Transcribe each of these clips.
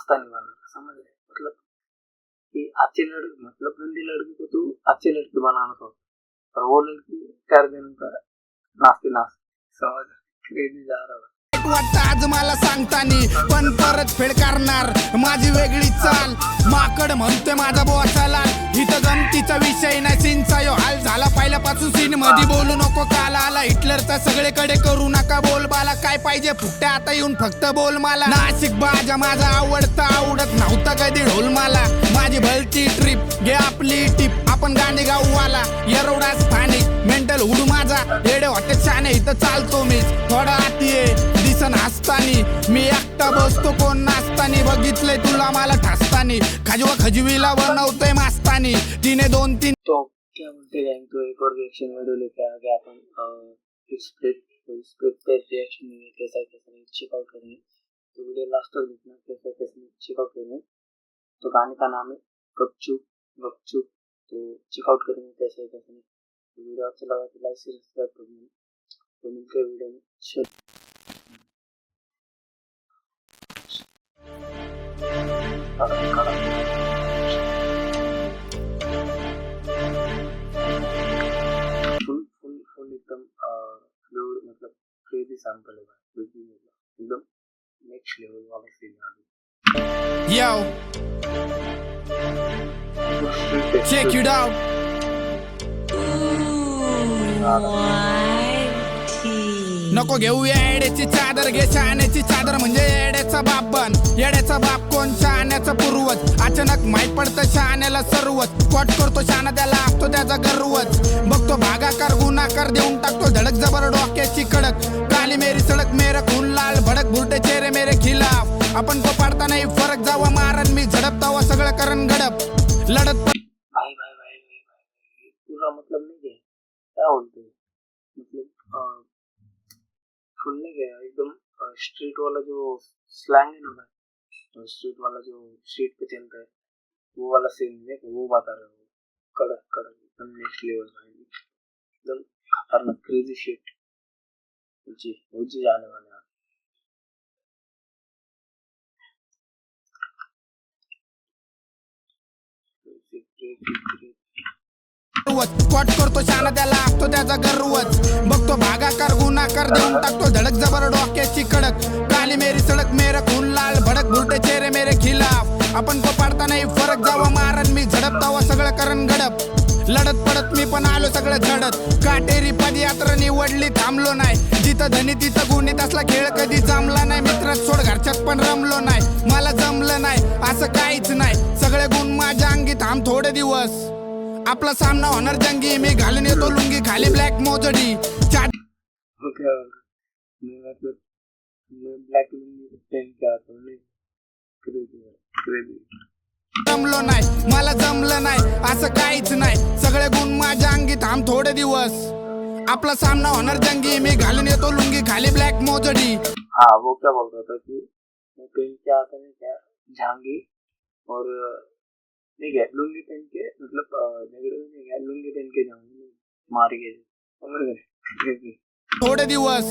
मस्तानी banana, समझ रहे? मतलब कि अच्छी लड़की, मतलब गंदी लड़की को तू अच्छी लड़की बनाना सोच, और वो लड़की कर देने का नाचते नाचते, समझ रहे? क्रेजी जा रहा है. वाटतं आज मला सांगतानी, पण परत फेड करणार माझी वेगळी चाल. माकड म्हणते माझा बोचाला, इथं गमतीचा विषय नाही, सीनचा यो हाल झाला पहिल्यापासून. सीन मध्ये बोलू नको, काल आला हिटलरचा, सगळीकडे करू नका बोलबाला. काय पाहिजे फुकटे आता येऊन फक्त बोल मला. नाशिक बाजा माझा आवडता, आवडत नव्हता कधी ढोल मला. माझी भलती ट्रिप घे आपली टिप, आपण गाणे गाऊवाला. येरवडा स्थानिक मेंटल हुड माझा, येडे हॉटेल शाने इथं चालतो मी. थोडा आती दिसन हसतानी, मी एकटा बसतो कोण नाचतानी. बघितलंय तुला मला ठासतानी, खजवा खजवीला बनवतोय मास्तानी. तिने 2-3 तो क्या बोलते गैंग, तो एक और रिएक्शन वीडियो लेके आ गया अपन. स्क्रिप्ट पे रिएक्शन नहीं है, कैसा नहीं चेकआउट करेंगे. तो वीडियो लास्ट तक देखना, कैसा नहीं चेकआउट करेंगे. तो गाने का नाम है गपचुप गपचुप. तो चेकआउट करेंगे कैसे नहीं. तो वीडियो अच्छा लगा तो लाइक से सब्सक्राइब कर देना. तो मिलते हैं वीडियो में. फुल एकदम फ्लूइड, मतलब क्रेजी सैंपल है भाई, एकदम नेक्स्ट लेवल वाला सीन है. Yo, check it out. नको घेऊ येड्याची चादर, घे शहाण्याची चादर, म्हणजे येड्याचा बाप बन. येड्याचा बाप कोण, शहाण्याचा पूर्वज. अचानक माहीत पडतं शहाण्याला सर्वच. कोट करतो शहाणा, त्याला असतो त्याचा गर्वच. बघतो भागाकार गुन्हाकार, देऊन टाकतो धडक जबर डोक्याची कडक. काली मेरी सडक मेरा खून लाल भडक, भुरटे चेहरे मेरे खिलाफ. आपण को पाडता नाही फरक, जावा मारण मी झडपतावा सगळं करण गडप. लढत भाई पूरा मतलब नहीं है, क्या बोलते हैं, मतलब फुल नहीं गया एकदम. स्ट्रीट वाला जो स्लैंग है ना भाई, स्ट्रीट वाला जो स्ट्रीट पे चलता है वो वाला सीन है, वो बता रहे हो. कड़क कड़क एकदम नेक्स्ट लेवल भाई, एकदम खतरनाक क्रेजी शिट. जी जाने वाले हैं. कोट करतो शहाणा, त्याला असतो त्याचा गर्वच. बघतो भागाकार गुन्हाकार, देऊन टाकतो धडक जबर डोक्याची कडक. काली मेरी सडक मेरा खून लाल भडक, भुरटे चेहरे मेरे खिलाफ. आपण को पाडता नाही फरक, जावा मारण मी झडपतावा सगळं करण गडप. लढत पडत मी पण आलो सगळं झडत. काटेरी पदयात्रा निवडली, थांबलो नाही. जिथं धनी तिथं गुन्हे, तसला खेळ कधी जमला नाही. मित्रात सोड घरच्यात पण रमलो नाही, मला जमलं नाही असं काहीच नाही. सगळे गुण माझ्या अंगी, थांब थोडे दिवस. आपला सामना होणार जंगी, मी घालून येतो लुंगी, खाली ब्लॅक मोजडी. जमलो नाही, मला जमलं नाही असं काहीच नाही. सगळे गुण माझ्या अंगी, थांब थोडे दिवस. आपला सामना होणार जंगी, मी घालून येतो लुंगी, खाली ब्लॅक मोजडी. हाँ, वो क्या बोल रहा था कि मैं पहन के आता नहीं क्या झांगी, और नहीं गया लुंगी पहन के, मतलब झगड़े में नहीं गया, लुंगी पहन के जाऊंगी मार के, समझ गए. थोडे दिवस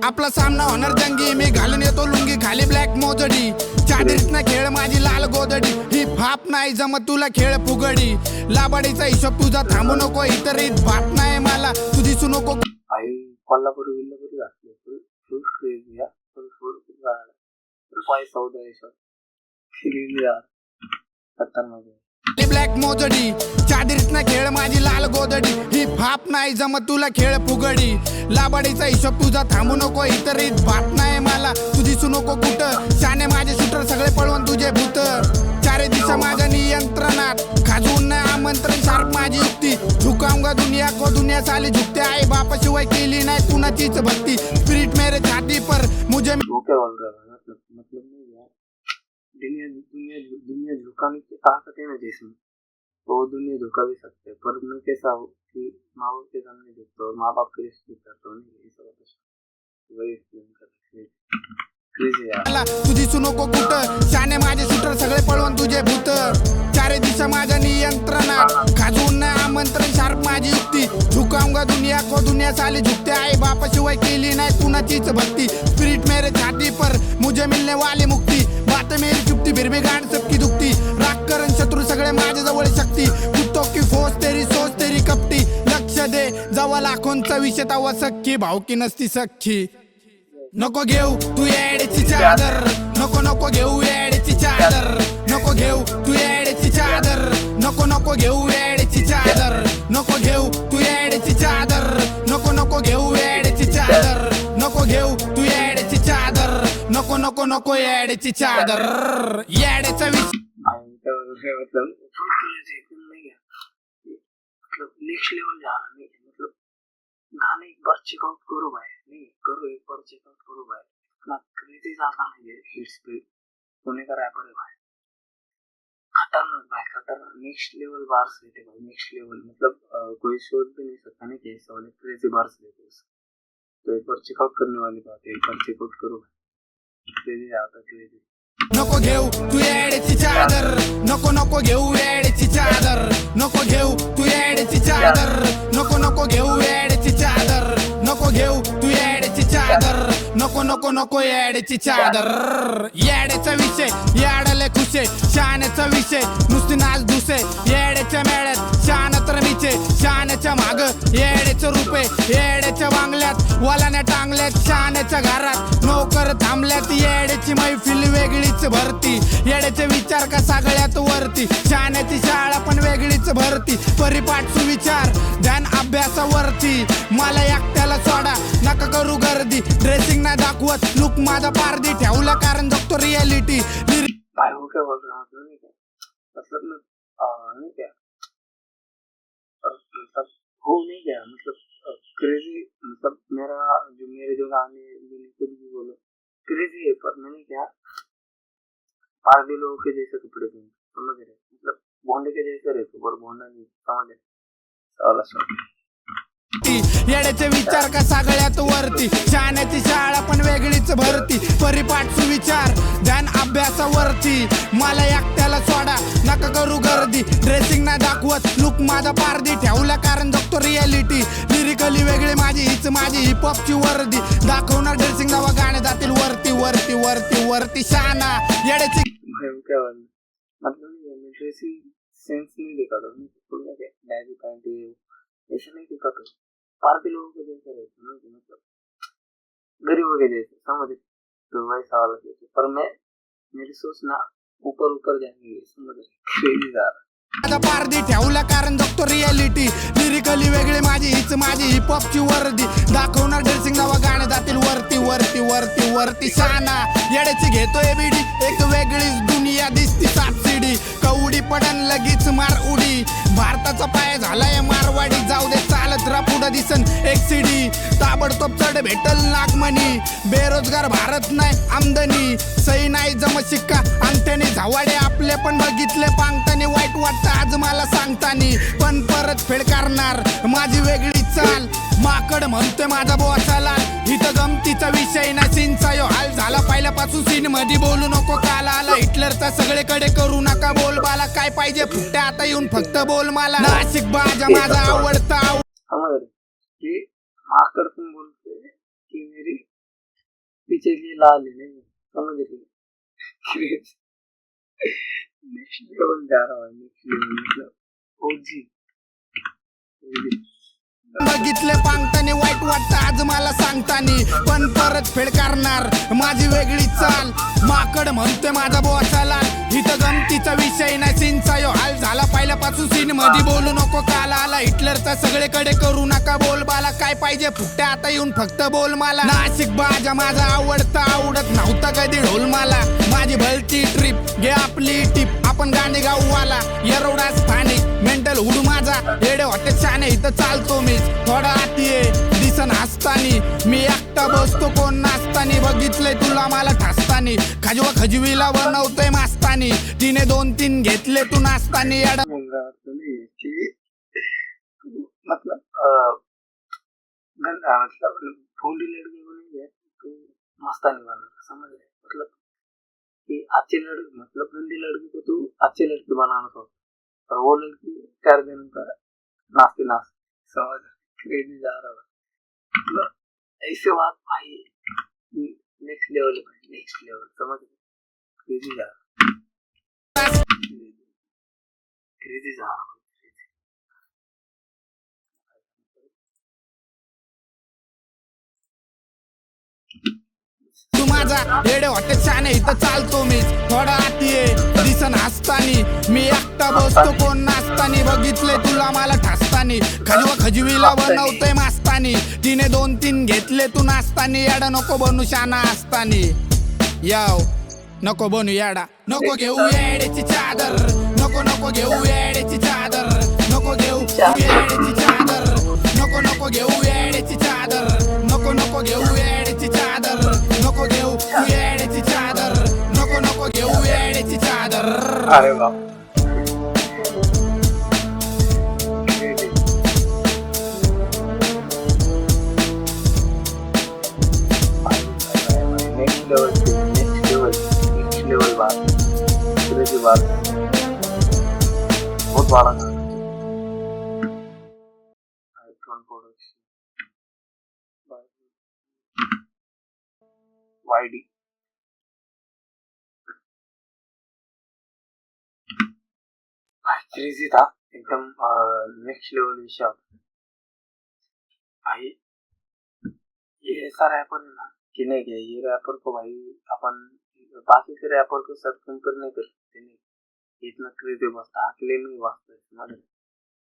आपला सामना होणार जंगी, मी घालून येतो लुंगी, खाली ब्लॅक मोजडी. चादरीत ना खेळ माझी लाल गोदडी, हिप हाप नाही जमत तुला खेळ फुगडी. लाबाडीचा हिशोब तुझा थांबू नको, इतरीत बात नाही मला तू दिसू नको. भाई कोल्हापुरी विल्लापुरी घातले, फुल क्रेजी या, फुल पैसा होता है क्रेजी यार, खतरनाक. ब्लॅक मोजडी, चादरीत ना खेळ माझी लाल गोदडी. हिप हाप नाही जमत तुला खेळ फुगडी. लाबाडीचा हिशोब तुझा थांबू नको, इतरीत बात नाही मला तू दिसू नको कुठं. शाने माझे शूटर सगळे पळवून तुझे भूत. चारे दिशा माझ्या नियंत्रणात, खाजवून नाही आमंत्रण, शार्प माझी युक्ती. झुकाऊंगा दुनिया को, दुनिया साली झुकते. आई बापाशिवाय केली नाही कुणाचीच भक्ती. स्पिरिट मेरे छाती पर मुझे. मतलब नहीं यार, दुनिया झुकाने की ताकत है ना जिसमें, तो दुनिया झुका भी सकते हैं. पर मैं कैसा हूँ कि माँ बाप के सामने देखता हूँ, माँ बाप के रिस्पेक्ट करता हूँ, नहीं ऐसा होता है. वही एक्सप्लेन कर तू दिसू नको कुठं. शाने माझे शूटर सगळे पळवून तुझे भूत. चारे दिशा माझ्या नियंत्रणात, खाजवून नाही आमंत्रण, शार्प माझी युक्ती. झुकाऊंगा दुनिया को, दुनिया साली झुकते. आई बापाशिवाय केली नाही कुणाचीच भक्ती. स्पिरिट मेरे छाती पर मुझे मिलने वाली मुक्ती. बात मेरी चुपती फिर भी गांड सबकी दुखती राग करण शत्रू सगळे माझ्या जवळ शक्ती कुत्तो की फोस तेरी सोच तेरी कपटी लक्ष दे जवळ लाखोंचा विषय तवा सख्खी भावकी नसती सख्खी नको घेऊ तू येड्याची चादर नको नको घेऊ येड्याची चादर नको घेऊ तू येड्याची चादर नको नको घेऊ येड्याची चादर नको घेऊ तू येड्याची चादर नको नको घेऊ येड्याची चादर नको घेऊ तू येड्याची चादर नको नको नको येड्याची चादर येड्याचा विषय मतलब फुल क्रेज एकदम नहीं गया, मतलब नेक्स्ट लेवल जा रहा नहीं, मतलब गाने एक बार चेकआउट करो भाई, नहीं करो एक बार चेकआउट करो भाई, इतना क्रेजी आता नहीं है हिट्स पे होने का रैपर है भाई, खतरनाक भाई खतरनाक, नेक्स्ट लेवल बार्स रहते भाई, नेक्स्ट लेवल मतलब कोई सोच भी नहीं सकता नहीं कि ऐसा वाले क्रेजी बार्स रहते उसके, तो एक बार चेकआउट करने वाली बात है, एक बार चेकआउट करो भाई, क्रेजी आता क्रेजी। नको घेऊ तू येड्याची चादर नको नको घेऊ येड्याची चादर नको घेऊ तू येड्याची चादर नको नको घेऊ येड्याची चादर नको घेऊ तू येड्याची चादर नको नको नको येड्याची चादर येड्याचा विषय येडाले खुशे शाण्याचा विषय नुसती नाच धुसे येड्याच्या मेळ्यात शान तर मिचे शाण्याच्या माग येड्याचं रुपे येड्याच्या बांगल्यात वालाने टांगल्यात शाण्याच्या घरात नोकर थांबल्यात येड्याची मैफिल वेगळीच भरती येड्याचे विचार का सगळ्यात वरती शाण्याची शाळा पण वेगळीच भरती परिपाठ सुविचार ध्यान अभ्यासावरती मला एकट्याला सोडा नका करू गर्दी ड्रेसिंग नाही दाखवत लुक माझा पारदी ठेवला कारण जगतो रियालिटी भाई वो क्या बोल रहा हूँ नहीं क्या मतलब नहीं क्या मतलब हो नहीं गया मतलब क्रेजी मतलब मेरे जो गाने मैंने खुद भी बोलो क्रेजी है पर मैंने क्या पारदी लोगों के जैसे कपड़े पहने समझ रहे मतलब भोंडे के जैसे रहते पर भोंडा नहीं समझ रहे साला सब येड्याचे विचार का सगळ्यात वरती शाण्याची शाळा पण वेगळीच भरती परिपाठ सुविचार ध्यान अभ्यासावरती मला एकट्याला सोडा नका करू गर्दी ड्रेसिंग नाही दाखवत लुक माझा पारदी ठेवला कारण जगतो रियालिटी लिरिकली वेगळी माझी हिपहॉपची वर्दी दाखवणार ड्रेसिंग दावा गाणे जातील वरती वरती वरती वरती शाना येड्याची मतलब ड्रेसिंग सेंस नहीं दिखाता फुल बैगी पैंट ऐसा नहीं दिखाता पारदी लोगों के जैसे रहते हैं मतलब गरीबों के जैसे समझ तो वैसा वाला जैसे पर मैं मेरी सोच ना ऊपर जाएंगे समझ क्रेजी जा रहा माझा पारदी ठेवला कारण जगतो रियालिटी लिरिकली वेगळी माझी हिपहॉपची वर्दी दाखवणार ड्रेसिंग दावा गाणे जातील वरती वरती वरती वरती शाना येड्याची घेतोय बिडी एक वेगळीच दुनिया दिसती सापसिडी कवडी पडन लगीच मार उडी भारताचा पाय झालाय मारवाडी जाऊ दे चालत रा पुढं दिसन एक सीडी ताबडतोब चढ भेटल नागमणी बेरोजगार भारत नाही आमदनी सही नाही जम शिक्का अंगठ्याने झावाडे आपले पण बघितले पांगतानी वाईट वाटतं आज मला सांगतानी पण परत फेड करणार माझी वेगळी चाल माकड म्हणतोय माझा बोचाला इथं गमतीचा विषय ना सीनचा यो हाल झाला पहिल्यापासून सीन मध्ये बोलू नको काल आला हिटलरचा सगळीकडे करू नका बोलबाला काय पाहिजे फुट्या आता येऊन फक्त बोल मला नाशिक बाजा माझा आवडता समझ कि माकड़ तुम बोलते कि मेरी पीछे की लाल है नहीं समझ रही नेक्स्ट लेवल जा रहा है नेक्स्ट लेवल मतलब ओजी बघितले पांगतानी वाईट वाटतं आज मला सांगतानी पण परत फेड करणार माझी वेगळी चाल माकड म्हणतोय माझा बोचाला इथं गमतीचा विषय ना सीनचा यो हाल झाला पहिल्यापासून सीन मध्ये बोलू नको काल आला हिटलरचा सगळीकडे करू नका बोलबाला काय पाहिजे फुट्या आता येऊन फक्त बोल मला नाशिक बाजा माझा आवडता आवडत नव्हता कधी ढोल मला माझी भलती ट्रिप घे आपली टिप आपण गाणे गाऊ वाला येरवडा स्थानिक मेंटल हुडू माझा येडे हॉटेल शाने इथं चालतो मी थोडा आती दिसन हसतानी मी एकटा बसतो कोण नाचतानी बघितलंय तुला मला ठासतानी खजवा खजवीला बनवतोय मास्तानी तिने 2-3 घेतले तू नाचतानी येडा मतलब भोंडी लड़की को नहीं है तो मस्तानी वाला समझ रहे मतलब कि अच्छी लड़की मतलब गंदी लड़की को तू अच्छी लड़की बनाना सोचता और वो लड़की 4 दिन का नाचती समझ क्रेजी जा रहा है मतलब ऐसे बात भाई नेक्स्ट लेवल समझ क्रेजी जा क्रेजी जा तू माझा येडे हॉटेल छान आहे इथं चालतो मी थोडा आती ये दिसन हसतानी मी एकटा बसतो कोण नाचतानी बघितले तुला मला ठासतानी खजवा खजवीला बनवतोय मास्तानी तिने 2-3 घेतले तू नाचतानी याडा नको बनू शाना असतानी याव नको बनू याडा नको घेऊ येड्याची चादर नको नको घेऊ येड्याची चादर नको घेऊ येड्याची चादर नको नको घेऊ येड्याची चादर नको नको घेऊ येड्याची चादर नको घेऊ येड्याची चादर नको नको घेऊ येड्याची चादर अरे बाप नेक्स्ट लेवल बात क्रेजी बात बहुत बड़ा था आईफोन प्रोडक्शन वाईडी क्रेजी था एकदम नेक्स्ट लेवल विषय भाई ये ऐसा रैपर है ना कि नहीं क्या ये रैपर को भाई अपन बाकी के रैपर को सब कंपेयर नहीं कर सकते नहीं इतना क्रेजी बसता अकेले में वास्ता है समझ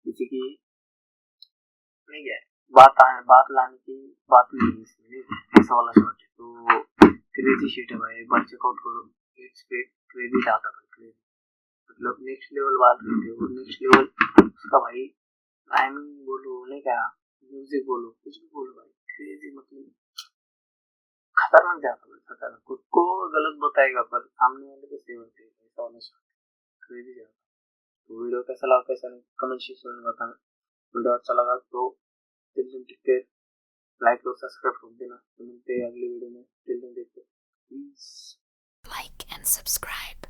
किसी की नहीं क्या बात लाने की बात नहीं है इसमें नहीं ऐसा वाला शॉट है तो क्रेजी शीट है भाई एक बार चेकआउट करो इट्स पे क्रेजी आता भाई क्रेजी मतलब नेक्स्ट लेवल बात करते हो नेक्स्ट लेवल उसका भाई टाइमिंग बोलो नहीं क्या म्यूजिक बोलो कुछ भी बोलो भाई क्रेजी मतलब खतरनाक जाता है खतरनाक खुद को गलत बताएगा पर सामने वाले को सही बताएगा ऐसा होना चाहिए क्रेजी जाता तो वीडियो कैसा लगा कैसा नहीं कमेंट सेक्शन में बताना वीडियो अच्छा लगा तो टिल देन लाइक और सब्सक्राइब कर देना तो मिलते हैं अगली वीडियो में till then please like and subscribe.